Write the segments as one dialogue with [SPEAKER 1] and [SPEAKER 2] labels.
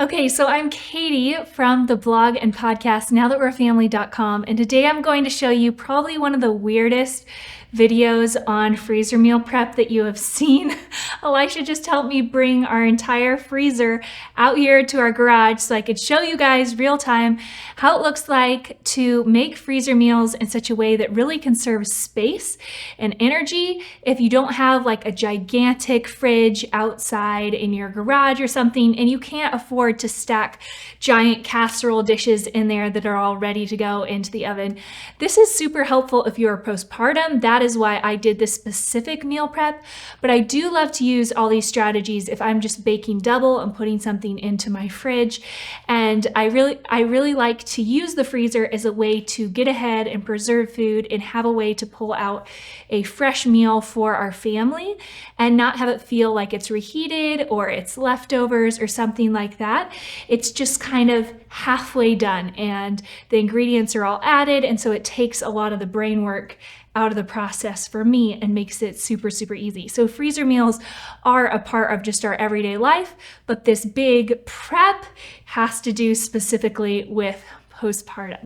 [SPEAKER 1] Okay, so I'm Katie from the blog and podcast nowthatwe'reafamily.com, and today I'm going to show you probably one of the weirdest videos on freezer meal prep that you have seen. Elisha just helped me bring our entire freezer out here to our garage so I could show you guys real time how it looks like to make freezer meals in such a way that really conserves space and energy. If you don't have like a gigantic fridge outside in your garage or something, and you can't afford to stack giant casserole dishes in there that are all ready to go into the oven, this is super helpful if you're postpartum. That is why I did this specific meal prep, but I do love to use all these strategies if I'm just baking double and putting something into my fridge. And I really like to use the freezer as a way to get ahead and preserve food and have a way to pull out a fresh meal for our family and not have it feel like it's reheated or it's leftovers or something like that. It's just kind of halfway done and the ingredients are all added, and so it takes a lot of the brain work out of the process for me and makes it super, super easy. So freezer meals are a part of just our everyday life, but this big prep has to do specifically with postpartum.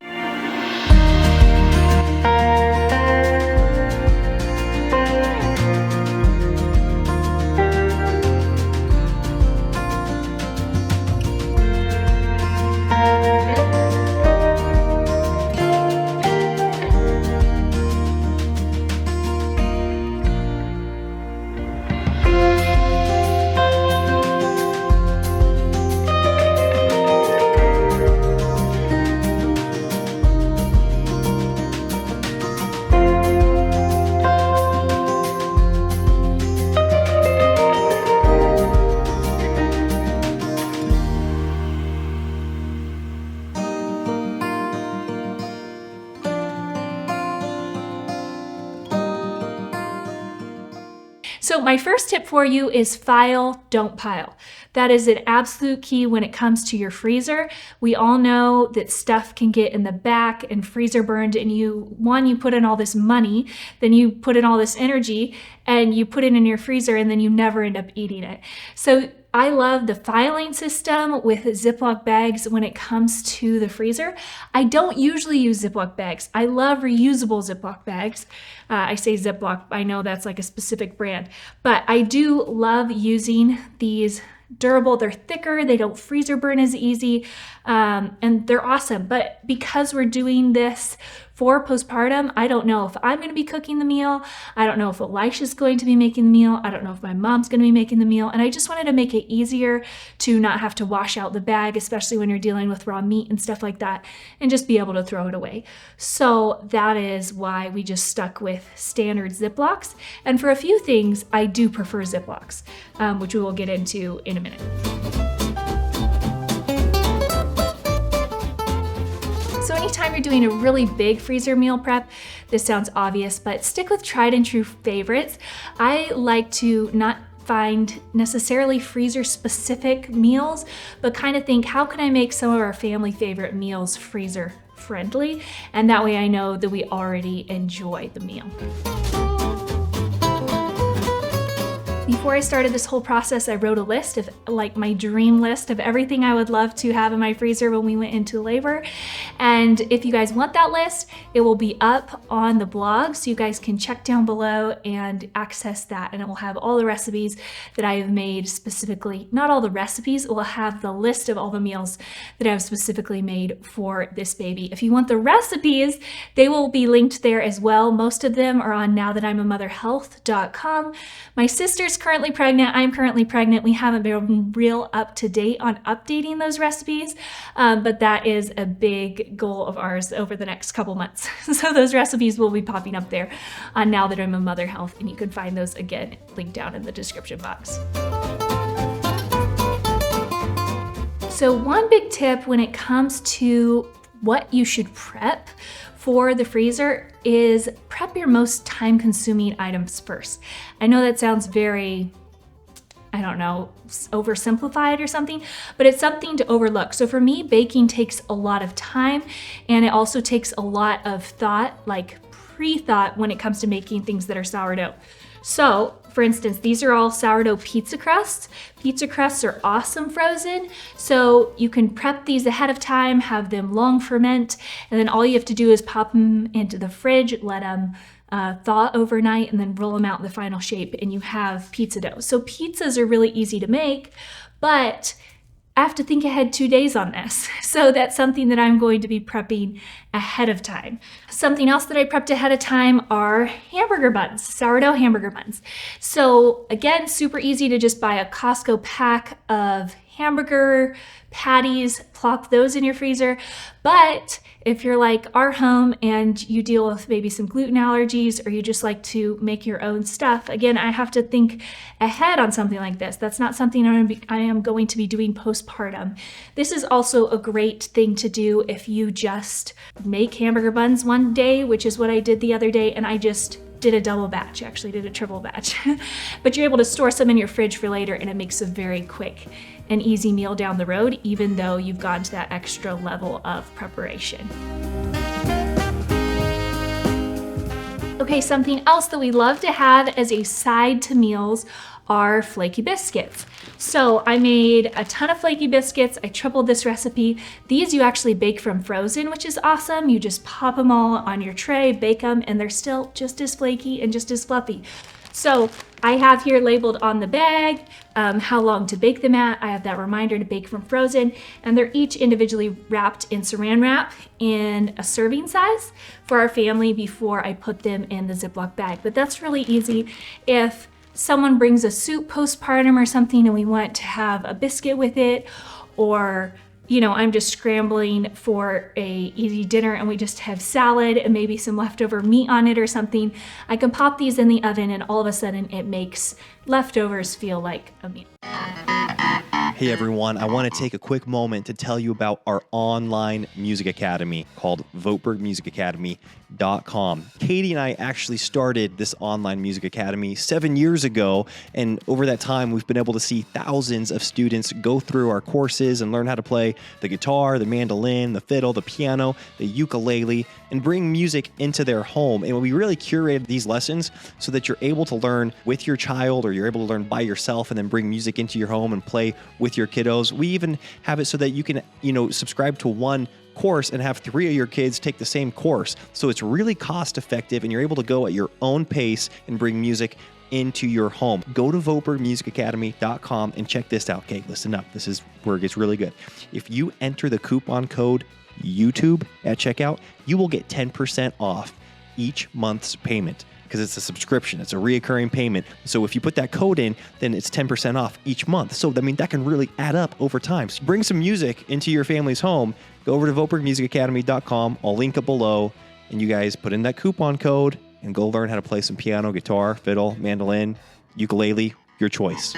[SPEAKER 1] So my first tip for you is file, don't pile. That is an absolute key when it comes to your freezer. We all know that stuff can get in the back and freezer burned, and you put in all this money, then you put in all this energy, and you put it in your freezer, and then you never end up eating it. So I love the filing system with Ziploc bags when it comes to the freezer. I don't usually use Ziploc bags. I love reusable Ziploc bags. I say Ziploc, I know that's like a specific brand, but I do love using these durable. They're thicker, they don't freezer burn as easy, and they're awesome. But because we're doing this for postpartum, I don't know if I'm going to be cooking the meal. I don't know if Elisha's going to be making the meal. I don't know if my mom's going to be making the meal. And I just wanted to make it easier to not have to wash out the bag, especially when you're dealing with raw meat and stuff like that, and just be able to throw it away. So that is why we just stuck with standard Ziplocs. And for a few things, I do prefer Ziplocs, which we will get into in a minute. So anytime you're doing a really big freezer meal prep, this sounds obvious, but stick with tried and true favorites. I like to not find necessarily freezer specific meals, but kind of think, how can I make some of our family favorite meals freezer friendly? And that way I know that we already enjoy the meal. Before I started this whole process, I wrote a list of like my dream list of everything I would love to have in my freezer when we went into labor. And if you guys want that list, it will be up on the blog, so you guys can check down below and access that. And it will have all the recipes that I have made specifically, not all the recipes, it will have the list of all the meals that I've specifically made for this baby. If you want the recipes, they will be linked there as well. Most of them are on nowthatimamotherhealth.com. My sister's currently pregnant. I'm currently pregnant. We haven't been real up to date on updating those recipes, but that is a big goal of ours over the next couple months. So those recipes will be popping up there on Now That I'm a Mother Health, and you can find those again linked down in the description box. So one big tip when it comes to what you should prep for the freezer is prep your most time-consuming items first. I know that sounds very, I don't know, oversimplified or something, but it's something to overlook. So for me, baking takes a lot of time, and it also takes a lot of thought, like pre-thought, when it comes to making things that are sourdough. So, for instance, these are all sourdough pizza crusts. Pizza crusts are awesome frozen, so you can prep these ahead of time, have them long ferment, and then all you have to do is pop them into the fridge, let them thaw overnight, and then roll them out in the final shape, and you have pizza dough. So pizzas are really easy to make, but I have to think ahead 2 days on this. So that's something that I'm going to be prepping ahead of time. Something else that I prepped ahead of time are hamburger buns, sourdough hamburger buns. So again, super easy to just buy a Costco pack of hamburger patties, plop those in your freezer. But if you're like our home and you deal with maybe some gluten allergies, or you just like to make your own stuff, again, I have to think ahead on something like this. That's not something I am going to be doing postpartum. This is also a great thing to do if you just make hamburger buns one day, which is what I did the other day, and I just did a double batch, actually did a triple batch. But you're able to store some in your fridge for later, and it makes a very quick and easy meal down the road, even though you've gone to that extra level of preparation. Okay, something else that we love to have as a side to meals are flaky biscuits. So I made a ton of flaky biscuits. I tripled this recipe. These you actually bake from frozen, which is awesome. You just pop them all on your tray, bake them, and they're still just as flaky and just as fluffy. So I have here labeled on the bag how long to bake them at. I have that reminder to bake from frozen, and they're each individually wrapped in saran wrap in a serving size for our family before I put them in the Ziploc bag. But that's really easy if someone brings a soup postpartum or something and we want to have a biscuit with it, or I'm just scrambling for a easy dinner and we just have salad and maybe some leftover meat on it or something. I can pop these in the oven and all of a sudden it makes leftovers feel like a meal.
[SPEAKER 2] Hey everyone, I want to take a quick moment to tell you about our online music academy called votebergmusicacademy.com. Katie and I actually started this online music academy 7 years ago, and over that time we've been able to see thousands of students go through our courses and learn how to play the guitar, the mandolin, the fiddle, the piano, the ukulele, and bring music into their home. And we really curated these lessons so that you're able to learn with your child, or you're able to learn by yourself and then bring music into your home and play with your kiddos. We even have it so that you can, subscribe to one course and have 3 of your kids take the same course. So it's really cost effective and you're able to go at your own pace and bring music into your home. Go to votebergmusicacademy.com and check this out. Okay, listen up. This is where it gets really good. If you enter the coupon code YouTube at checkout, you will get 10% off each month's payment, because it's a subscription. It's a reoccurring payment. So if you put that code in, then it's 10% off each month. So that can really add up over time. So bring some music into your family's home. Go over to votebergmusicacademy.com. I'll link it below, and you guys put in that coupon code and go learn how to play some piano, guitar, fiddle, mandolin, ukulele, your choice.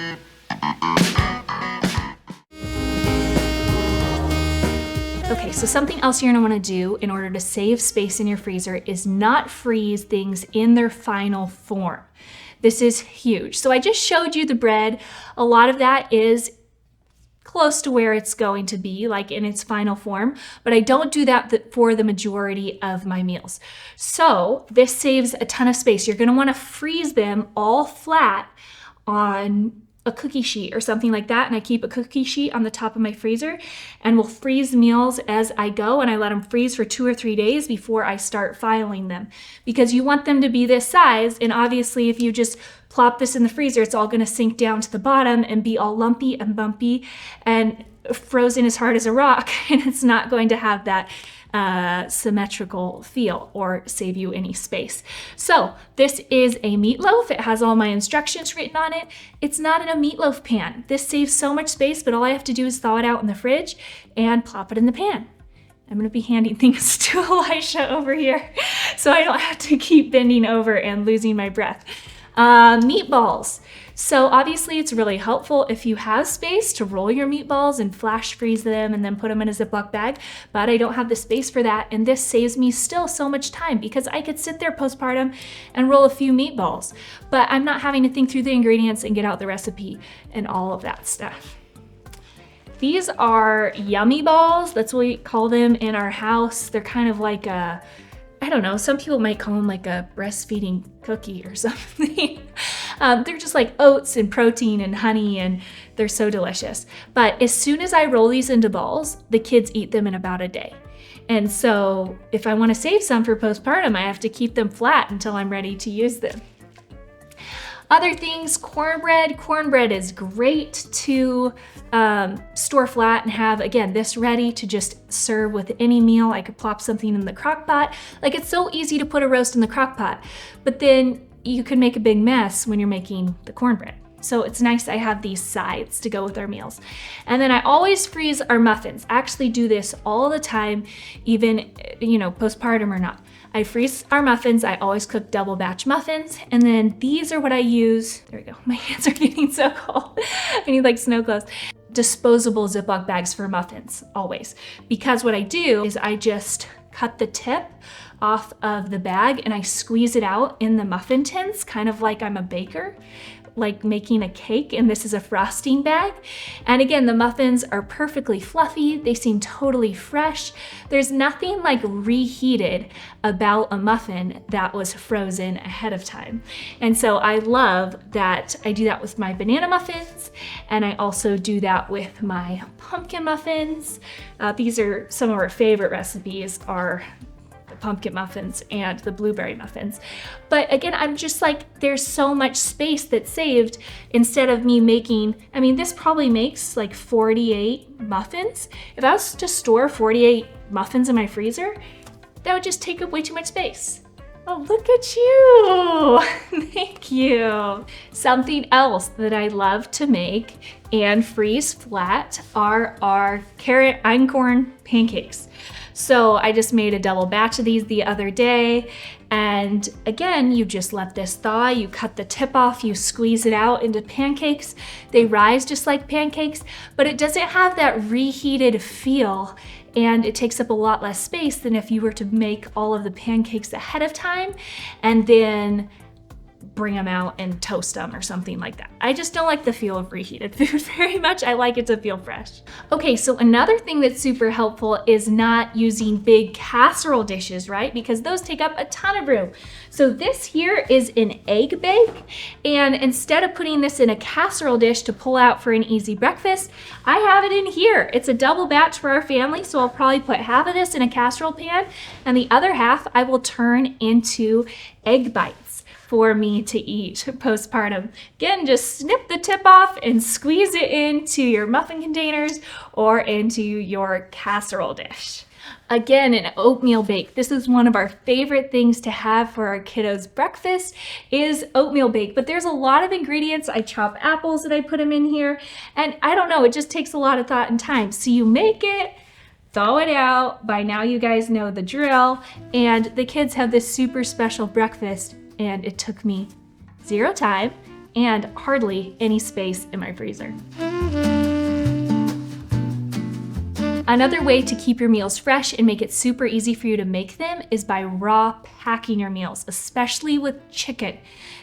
[SPEAKER 1] Okay, so something else you're gonna wanna do in order to save space in your freezer is not freeze things in their final form. This is huge. So I just showed you the bread. A lot of that is close to where it's going to be, like in its final form, but I don't do that for the majority of my meals. So this saves a ton of space. You're gonna wanna freeze them all flat on a cookie sheet or something like that, and I keep a cookie sheet on the top of my freezer and will freeze meals as I go, and I let them freeze for 2 or 3 days before I start filing them, because you want them to be this size, and obviously if you just plop this in the freezer, it's all going to sink down to the bottom and be all lumpy and bumpy and frozen as hard as a rock, and it's not going to have that symmetrical feel or save you any space. So this is a meatloaf. It has all my instructions written on it. It's not in a meatloaf pan. This saves so much space, but all I have to do is thaw it out in the fridge and plop it in the pan. I'm gonna be handing things to Elisha over here so I don't have to keep bending over and losing my breath. Meatballs. So obviously it's really helpful if you have space to roll your meatballs and flash freeze them and then put them in a Ziploc bag, but I don't have the space for that, and this saves me still so much time because I could sit there postpartum and roll a few meatballs, but I'm not having to think through the ingredients and get out the recipe and all of that stuff. These are yummy balls. That's what we call them in our house. They're kind of like I don't know, some people might call them like a breastfeeding cookie or something. They're just like oats and protein and honey, and they're so delicious. But as soon as I roll these into balls, the kids eat them in about a day. And so if I want to save some for postpartum, I have to keep them flat until I'm ready to use them. Other things, cornbread. Cornbread is great to store flat and have, again, this ready to just serve with any meal. I could plop something in the crock pot. Like, it's so easy to put a roast in the crock pot, but then you can make a big mess when you're making the cornbread. So it's nice I have these sides to go with our meals. And then I always freeze our muffins. I actually do this all the time, even, postpartum or not. I freeze our muffins. I always cook double batch muffins. And then these are what I use. There we go. My hands are getting so cold. I need like snow clothes. Disposable Ziploc bags for muffins, always. Because what I do is I just cut the tip off of the bag and I squeeze it out in the muffin tins, kind of like I'm a baker, like making a cake, and this is a frosting bag. And again, the muffins are perfectly fluffy. They seem totally fresh. There's nothing like reheated about a muffin that was frozen ahead of time. And so I love that I do that with my banana muffins, and I also do that with my pumpkin muffins. These are some of our favorite recipes are pumpkin muffins and the blueberry muffins. But again, I'm just like, there's so much space that's saved instead of me making, this probably makes like 48 muffins. If I was to store 48 muffins in my freezer, that would just take up way too much space. Oh, look at you. Thank you. Something else that I love to make and freeze flat are our carrot einkorn pancakes. So I just made a double batch of these the other day. And again, you just let this thaw, you cut the tip off, you squeeze it out into pancakes. They rise just like pancakes, but it doesn't have that reheated feel, and it takes up a lot less space than if you were to make all of the pancakes ahead of time and then bring them out and toast them or something like that. I just don't like the feel of reheated food very much. I like it to feel fresh. Okay, so another thing that's super helpful is not using big casserole dishes, right? Because those take up a ton of room. So this here is an egg bake, and instead of putting this in a casserole dish to pull out for an easy breakfast, I have it in here. It's a double batch for our family, so I'll probably put half of this in a casserole pan, and the other half I will turn into egg bites for me to eat postpartum. Again, just snip the tip off and squeeze it into your muffin containers or into your casserole dish. Again, an oatmeal bake. This is one of our favorite things to have for our kiddos' breakfast is oatmeal bake, but there's a lot of ingredients. I chop apples and I put them in here, and I don't know, it just takes a lot of thought and time. So you make it, thaw it out. By now you guys know the drill, and the kids have this super special breakfast, and it took me 0 time and hardly any space in my freezer. Another way to keep your meals fresh and make it super easy for you to make them is by raw packing your meals, especially with chicken.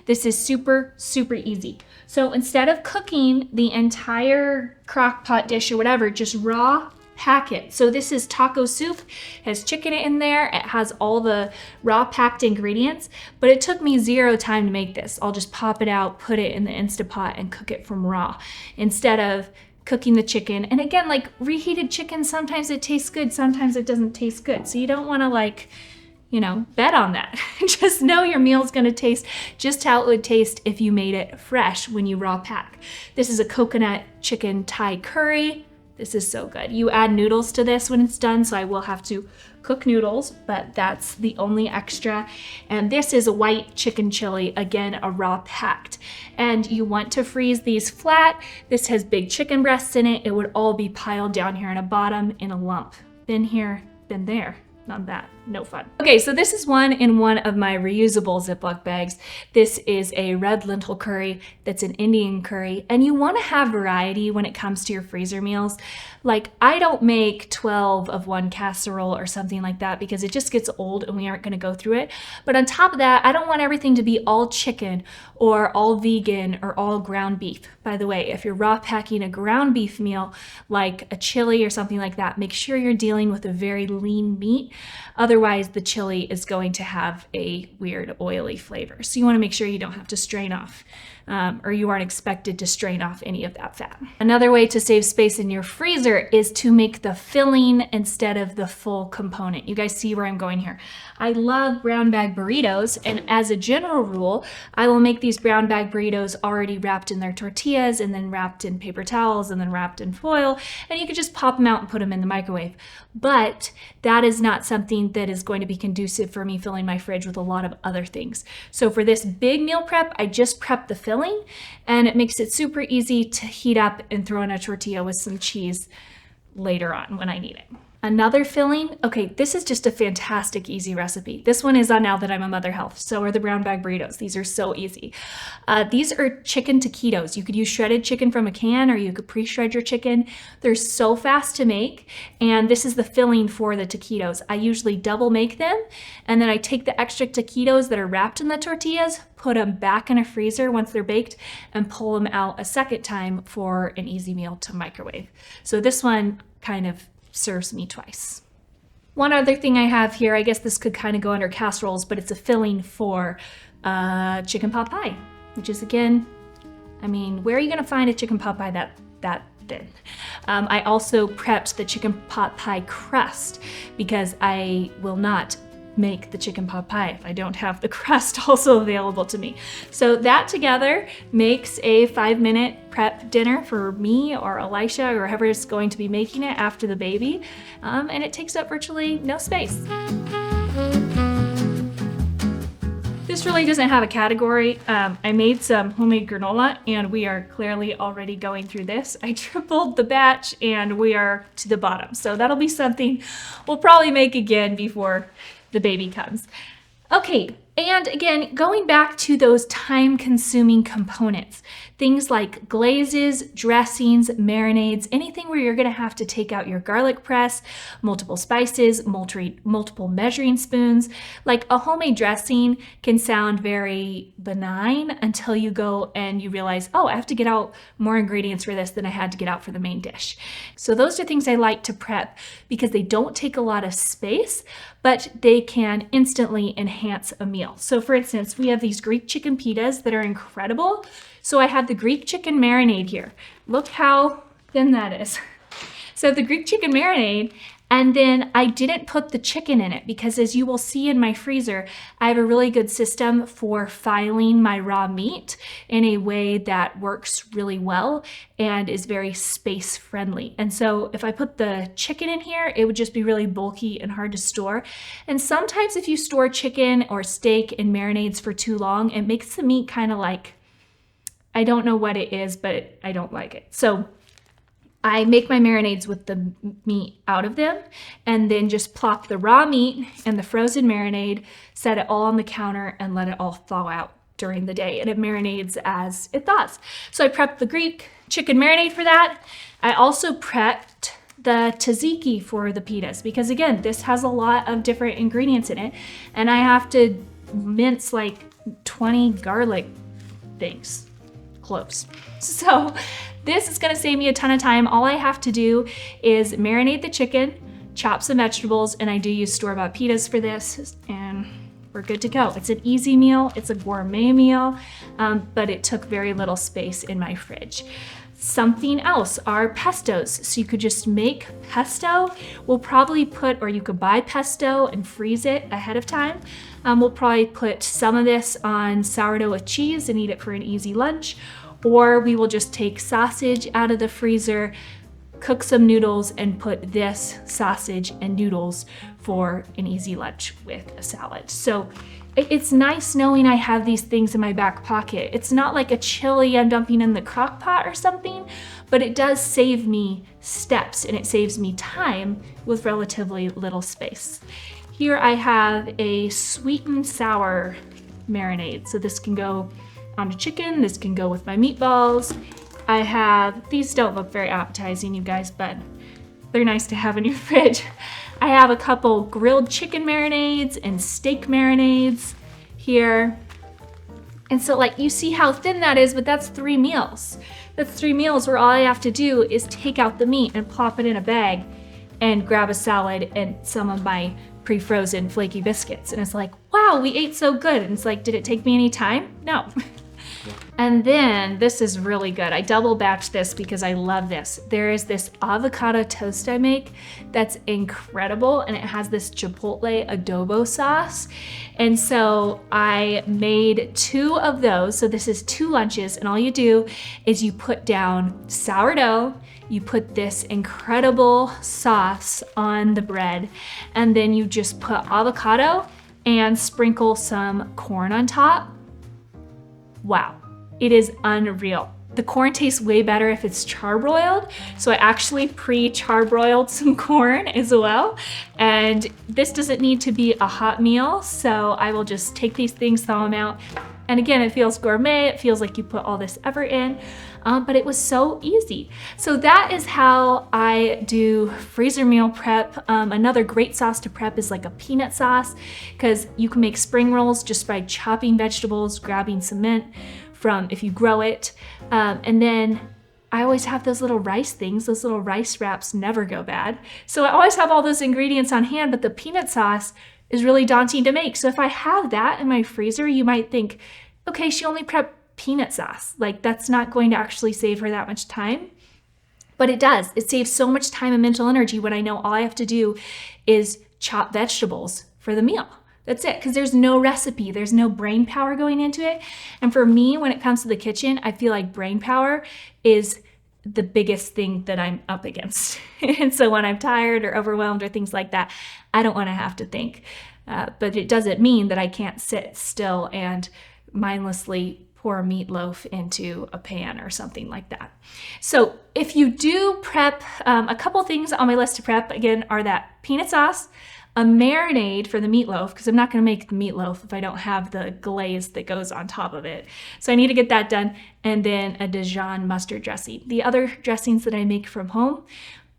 [SPEAKER 1] This is super, super easy. So instead of cooking the entire crock pot dish or whatever, just raw pack it. So this is taco soup, it has chicken in there, it has all the raw packed ingredients, but it took me 0 time to make this. I'll just pop it out, put it in the Instapot and cook it from raw instead of cooking the chicken. And again, like reheated chicken, sometimes it tastes good, sometimes it doesn't taste good. So you don't want to bet on that. Just know your meal's gonna taste just how it would taste if you made it fresh when you raw pack. This is a coconut chicken Thai curry. This is so good. You add noodles to this when it's done, so I will have to cook noodles, but that's the only extra. And this is a white chicken chili, again, a raw packed. And you want to freeze these flat. This has big chicken breasts in it. It would all be piled down here in a bottom in a lump. Been here, been there. Not that, no fun. Okay, so this is one in one of my reusable Ziploc bags. This is a red lentil curry that's an Indian curry, and you wanna have variety when it comes to your freezer meals. Like, I don't make 12 of one casserole or something like that because it just gets old and we aren't gonna go through it. But on top of that, I don't want everything to be all chicken or all vegan or all ground beef. By the way, if you're raw packing a ground beef meal, like a chili or something like that, make sure you're dealing with a very lean meat. Otherwise, the chili is going to have a weird oily flavor. So you want to make sure you don't have to strain off or you aren't expected to strain off any of that fat. Another way to save space in your freezer is to make the filling instead of the full component. You guys see where I'm going here. I love brown bag burritos, and as a general rule, I will make these brown bag burritos already wrapped in their tortillas and then wrapped in paper towels and then wrapped in foil, and you could just pop them out and put them in the microwave. But that is not something that is going to be conducive for me filling my fridge with a lot of other things. So for this big meal prep, I just prep the filling, and it makes it super easy to heat up and throw in a tortilla with some cheese later on when I need it. Another filling, okay, this is just a fantastic, easy recipe. This one is on Now That I'm a Mother Health. So are the brown bag burritos. These are so easy. These are chicken taquitos. You could use shredded chicken from a can, or you could pre-shred your chicken. They're so fast to make, and this is the filling for the taquitos. I usually double make them, and then I take the extra taquitos that are wrapped in the tortillas, put them back in a freezer once they're baked, and pull them out a second time for an easy meal to microwave. So this one kind of serves me twice. One other thing I have here, I guess this could kind of go under casseroles, but it's a filling for chicken pot pie, which is, again, I mean, where are you gonna find a chicken pot pie that thin? I also prepped the chicken pot pie crust because I will not make the chicken pot pie if I don't have the crust also available to me. So that together makes a 5-minute prep dinner for me or Elisha or whoever is going to be making it after the baby, and it takes up virtually no space. This really doesn't have a category. I made some homemade granola, and we are clearly already going through this. I tripled the batch, and we are to the bottom. So that'll be something we'll probably make again before the baby comes. Okay, and again, going back to those time-consuming components, things like glazes, dressings, marinades, anything where you're gonna have to take out your garlic press, multiple spices, multiple measuring spoons. Like a homemade dressing can sound very benign until you go and you realize, oh, I have to get out more ingredients for this than I had to get out for the main dish. So those are things I like to prep because they don't take a lot of space, but they can instantly enhance a meal. So for instance, we have these Greek chicken pitas that are incredible. So I have the Greek chicken marinade here. Look how thin that is. So the Greek chicken marinade, and then I didn't put the chicken in it because, as you will see in my freezer, I have a really good system for filing my raw meat in a way that works really well and is very space friendly. And so if I put the chicken in here, it would just be really bulky and hard to store. And sometimes if you store chicken or steak in marinades for too long, it makes the meat kind of like, I don't know what it is, but I don't like it. So I make my marinades with the meat out of them, and then just plop the raw meat and the frozen marinade, set it all on the counter, and let it all thaw out during the day. And it marinades as it thaws. So I prepped the Greek chicken marinade for that. I also prepped the tzatziki for the pitas because, again, this has a lot of different ingredients in it, and I have to mince like 20 garlic things, cloves. So this is gonna save me a ton of time. All I have to do is marinate the chicken, chop some vegetables, and I do use store-bought pitas for this, and we're good to go. It's an easy meal, it's a gourmet meal, but it took very little space in my fridge. Something else are pestos. So you could just make pesto. We'll probably put, or you could buy pesto and freeze it ahead of time. We'll probably put some of this on sourdough with cheese and eat it for an easy lunch. Or we will just take sausage out of the freezer, cook some noodles, and put this sausage and noodles for an easy lunch with a salad. So it's nice knowing I have these things in my back pocket. It's not like a chili I'm dumping in the crock pot or something, but it does save me steps and it saves me time with relatively little space. Here I have a sweet and sour marinade. So this can go on a chicken, this can go with my meatballs. I have, these don't look very appetizing, you guys, but they're nice to have in your fridge. I have a couple grilled chicken marinades and steak marinades here. And so like you see how thin that is, but that's 3 meals. That's 3 meals where all I have to do is take out the meat and plop it in a bag and grab a salad and some of my pre-frozen flaky biscuits. And it's like, wow, we ate so good. And it's like, did it take me any time? No. And then this is really good. I double batch this because I love this. There is this avocado toast I make that's incredible, and it has this chipotle adobo sauce. And so I made 2 of those. So this is 2 lunches, and all you do is you put down sourdough, you put this incredible sauce on the bread, and then you just put avocado and sprinkle some corn on top. Wow. It is unreal. The corn tastes way better if it's charbroiled. So I actually pre-charbroiled some corn as well. And this doesn't need to be a hot meal. So I will just take these things, thaw them out. And again, it feels gourmet. It feels like you put all this effort in, but it was so easy. So that is how I do freezer meal prep. Another great sauce to prep is like a peanut sauce, because you can make spring rolls just by chopping vegetables, grabbing some mint from if you grow it. And then I always have those little rice things. Those little rice wraps never go bad. So I always have all those ingredients on hand, but the peanut sauce is really daunting to make. So if I have that in my freezer, you might think, okay, she only prepped peanut sauce. Like, that's not going to actually save her that much time. But it does. It saves so much time and mental energy when I know all I have to do is chop vegetables for the meal. That's it, because there's no recipe, there's no brain power going into it. And for me, when it comes to the kitchen, I feel like brain power is the biggest thing that I'm up against. And so when I'm tired or overwhelmed or things like that, I don't want to have to think. But it doesn't mean that I can't sit still and mindlessly pour meatloaf into a pan or something like that. So if you do prep, a couple things on my list to prep, again, are that peanut sauce, a marinade for the meatloaf, because I'm not going to make the meatloaf if I don't have the glaze that goes on top of it. So I need to get that done, and then a Dijon mustard dressing. The other dressings that I make from home,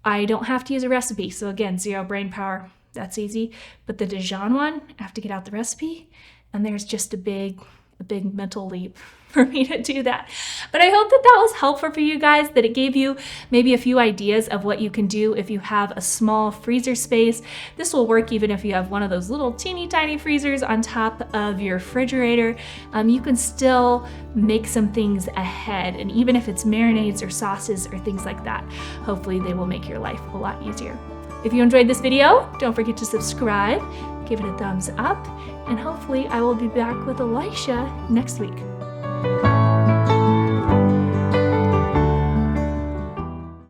[SPEAKER 1] I don't have to use a recipe. So again, 0 brain power, that's easy. But the Dijon one, I have to get out the recipe, and there's just a big mental leap for me to do that. But I hope that that was helpful for you guys, that it gave you maybe a few ideas of what you can do if you have a small freezer space. This will work even if you have one of those little teeny tiny freezers on top of your refrigerator. You can still make some things ahead, and even if it's marinades or sauces or things like that, hopefully they will make your life a lot easier. If you enjoyed this video, don't forget to subscribe, give it a thumbs up, and hopefully I will be back with Elisha next week.